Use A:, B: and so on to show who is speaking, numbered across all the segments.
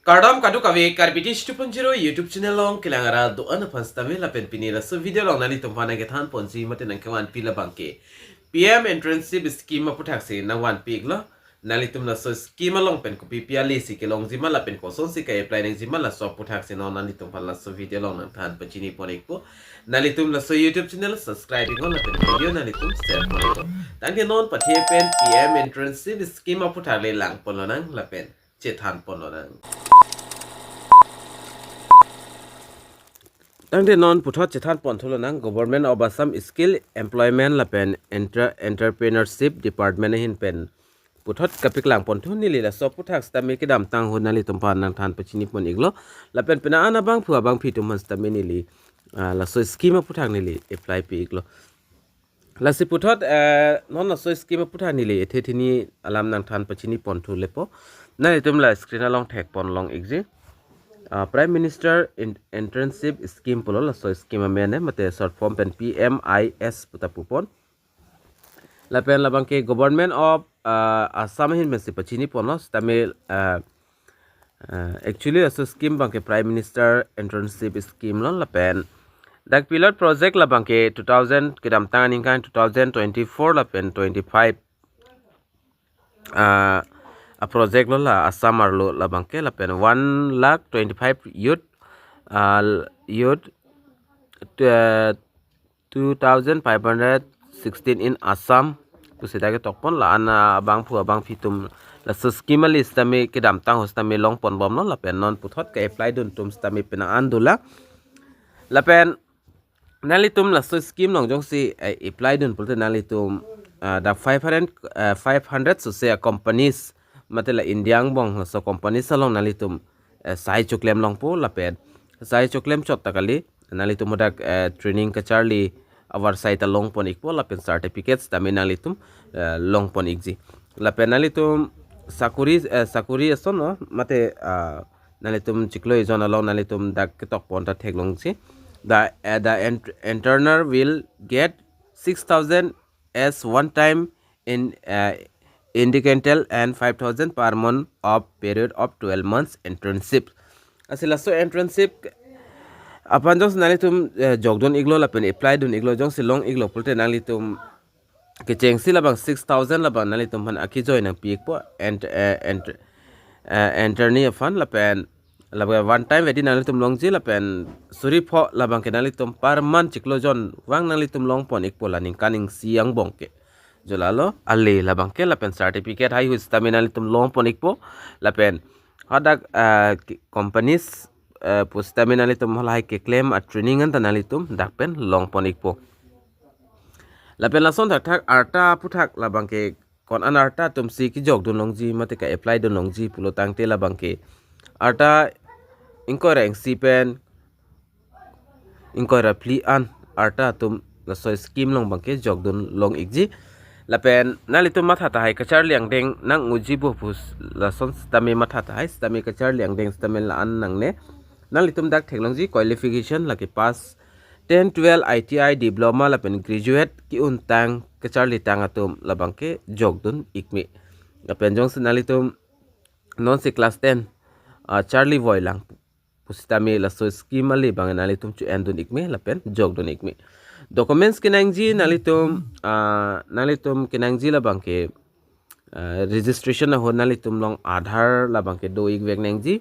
A: Kardam kadu kawe karbitish 2.0 YouTube channel long kilangara do an pastame la pen pinira so video long nani tumpana ke than ponsi mate nang kawan pila bangke PM Internship scheme puthak se na wan pig lo nali tum la so scheme long pen ko PPL si ke long jima la pen ko son si ka apply nang jima la so puthak se no nani tum la so video long nang than pachini ponek ko nali tum la so YouTube channel subscribing on la pen video nali tum share ponek tang ke non pathe pen PM Internship scheme puthak le lang pon nang la pen che than pon nangตั้งแต่นอนผู้ทอดจะท่านปอนทุลนัง Government of Assam Skill Employment ละเป็น Entrepreneurship Department หินเป็นผู้ทอดกับพิกหลังปอนทุนนี่เลยละสอบผู้ทักสตามีกิดามตังหุ่นนาลีตุมพานนางทานปชินิปนอีกล้อละเป็นเป็นอาณาบางผัวบางพี่ตุมันสตามีนี่เลยละสอยสกีมาผู้ทักนี่เลย apply ไปอีกล้อละสิผู้ทอดนอนละสอยสกีมาผู้ทักนี่เลยเทที่นี่อารามนางทานปชินิปนทุนเลยปอนั่นเลยตุมละสกรีนลองแท็กปอนลองอีกสิPrime Minister Internship Scheme polo la so scheme amene mate short form pen PMIS puta pupon la pen la bangke Government of Assam hin men sipachini ponos tamil actually so scheme bangke Prime Minister Internship Scheme lo la pen dak pilot project la bangke 2000 kidam tangani kan 2024 la pen 25 a project lo la Assam lo la bangke la pen 1,25,000 youth 2,516 in Assam pusita ke tokpon la ana bang phua bang phitum la scheme list tami kidam tang hostami long pon bom lo la pen non puthot ka apply dun tum stami pena andula la pen nalitum la scheme long jong si apply dun pulte nalitum da 500 so say companies matela indiang bong so company salong nalitum sai choklem long po la pen sai choklem chot takali nalitum modak training ka charli awar sai ta long pon ikpo la pen certificates tami nalitum long pon ikji la pen nalitum sakuri asono mate nalitum chiklo izona long nalitum dak tok pon ta theklong si the entrepreneur will get 6,000 as one time in indicator and 5,000 per month of period of 12 months internship asila so internship apan jong nalitum jogdon iglo la pen apply dun iglo jong silong iglo pulte nalitum ke cheng sila bang 6,000 la bang nalitum han aki join ang piek po and interni fan la pen la one time wedi nalitum long ji la pen suri pho la bang ke nalitum per month chiklo jon wang nalitum long pon ik pola ning kaning siang bongke jolalo alle la bangke la pen certificate hai hu staminal tum long ponik po la pen hadak companies pustaminal tum holai ke claim a training an tanalitum dak pen long ponik po la pen la son thak arta puthak la bangke kon an arta tum si ki jog dun longji mate ka apply dun longji pulo tangte la bangke arta incorrect si pen incorrect pli an arta tum la so scheme long bangke jog dun long igji la pen nalitum matha ta hai kachar liang deng nang ujibu pus la son stami matha ta hai stami kachar liang deng stami la an nang ne nalitum dak technology qualification la ke pass 10 12 ITI diploma la pen graduate ki un tang kachar li tang atum la bangke jogdun ikmi la pen jong nalitum non si class 10 charlie voy lang pustami la so scheme ali bang nalitum chu endun ikmi la pen jogdun ikmi documents kinangji nalitum kinangji la bangke registration na ho nalitum long aadhar la bangke do ik vek nangji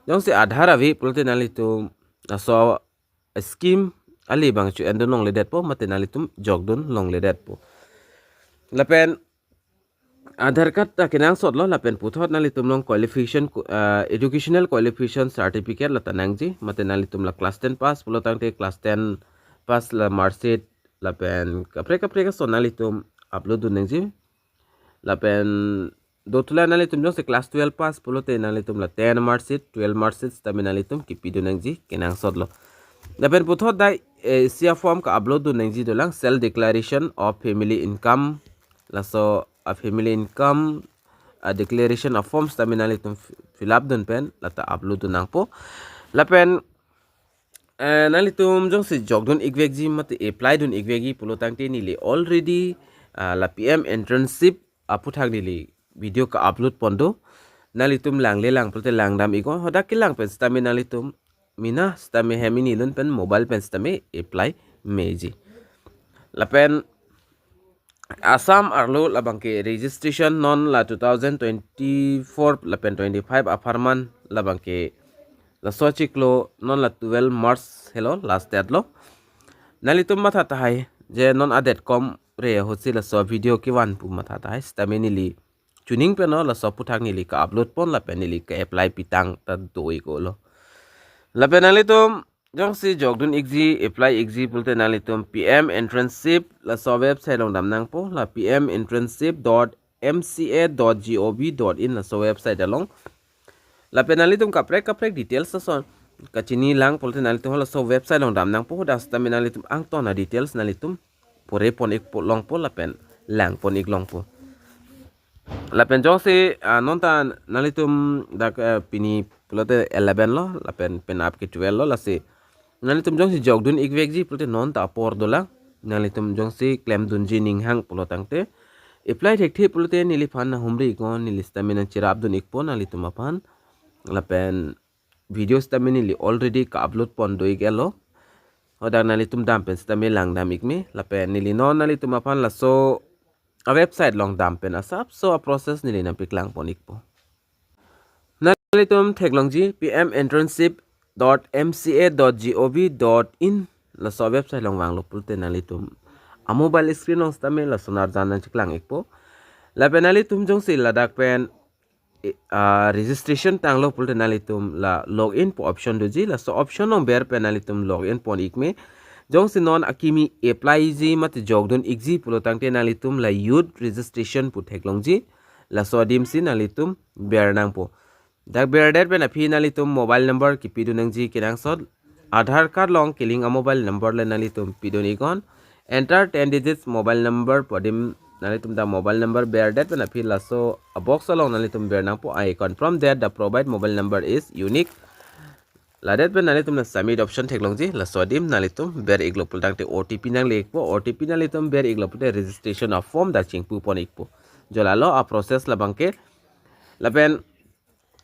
A: jong se aadhar avi pulte nalitum so scheme ali bang chu endon long ledet po mate nalitum jogdun long ledet po la pen aadhar card ta kinang sot lo la pen puthot nalitum long qualification educational qualification certificate la tanangji mate nalitum la class 10 pass pulo tangte class 10 pas la market la pen kapre ka sonalitum upload dun nangji la pen do tula nalitum jong se class 12 pass pulote nalitum la 10 market 12 market staminalitum ki pidu nangji kenang sodlo la pen puthot dai sia form ka upload dun nangji dolang self declaration of family income la so a family income a declaration of form staminalitum fill up dun pen la ta upload dun nang po la pen nalitum jong si jogdun igvegji mate apply dun igvegi pulo tangte nili already la PM internship aputhak nili video ka upload pondo nalitum lang le lang pulte lang dam ikon hodak kilang pen stami nalitum mina stami hemini lun pen mobile pen stami apply meji lapen Assam arlo labangke registration non la 2024 lapen 25 aparman labangke la sochiklo non la 12 March hello last date lo nalitum matha tahai je non adet kom re hosi la so video ki wan pu matha tahai stamini li tuning pe no la so puthak ni li ka upload pon la pe ni li ka apply pitang ta doi ko lo la pe nalitum jong si jogdun exi apply exi pulte nalitum PM internship la so website long dam nang po la pminternship.mca.gov.in la so website along la penalitum kaprek details son kachini lang pulte nalitum la so website long dam nang po das tam nalitum ang to na details nalitum pore pon ik po long po la pen lang pon ik long po la pen jong si nontan nalitum dak pini pulte 11 lo la pen ap ke 12 lo la si nalitum jong si jogdun ikvekji pulte non ta por dola nalitum jong si claim dunji ning hang pulotang te apply thekthi pulte nili phan na humri gon nili stamina chirap dun ikpo nalitum apan lapen video stamina nili already ka upload pon doi gelo oda nalitum dam pen stamina lang dam ikme lapen nili non nalitum apan la so a website long dam pen asap so a process nili na piklang pon ikpo nalitum theklongji pm internship.mca.gov.in la so website long wang lo pulte nalitum a mobile screen long stame la sonar janan chiklang ekpo la penalitum jong si ladak pen registration tang lo pulte nalitum la login po option doji la so option long ber penalitum login pon ikme jong si non akimi apply ji mat jogdon exi pulo tangte nalitum la youth registration pu theklongji la so dim si nalitum ber nang po dak beredet pen api nalitum mobile number ki pidu nangji kinang sot Aadhaar card long killing a mobile number le nalitum pidu nikon enter 10 digits mobile number podim nalitum da mobile number beredet pen api laso a box along nalitum bernang po I confirm that the provide mobile number is unique ladet pen nalitum na submit option theklongji la sodim nalitum ber iglo pultang te OTP nang lekpo OTP nalitum ber iglo pulte registration of form da chingpu pon ikpo jolalo a process la bangke lapen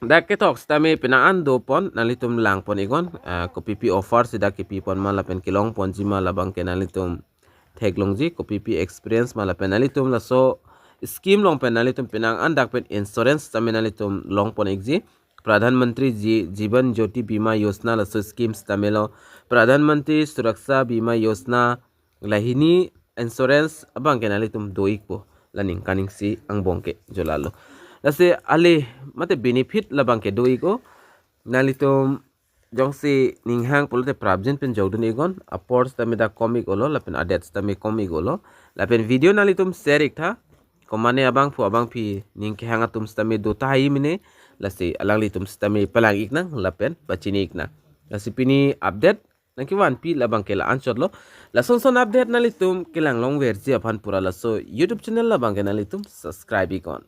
A: dak ketok stami pinaan do pon nalitum lang pon igon ko pp offer sida ke pi pon mala pen kilong pon jima labang ke nalitum theklongji ko pp experience mala pen nalitum la so scheme long pen nalitum pinang andak pen insurance stami nalitum long pon exi प्रधानमंत्री जीवन ज्योति बीमा योजना la so scheme stamelo प्रधानमंत्री सुरक्षा बीमा योजना lahini insurance abang ke nalitum doikpo laning kaning si ang bongke jolalo lase ale mate benefit labang ke doi ko nalitum jongsi ninghang pulte prabjin pen jogdun egon apors tamida comic olo lapen adets tami comic olo lapen video nalitum share ikta komane abang fu abang pi ningke hanga tum stami do tai mine lase alang litum stami palang iknang lapen bachini ikna lase pini update nangki wan pi labang ke la answer lo lason son update nalitum kilang long versi apan pura laso YouTube channel labang ke nalitum subscribe ikon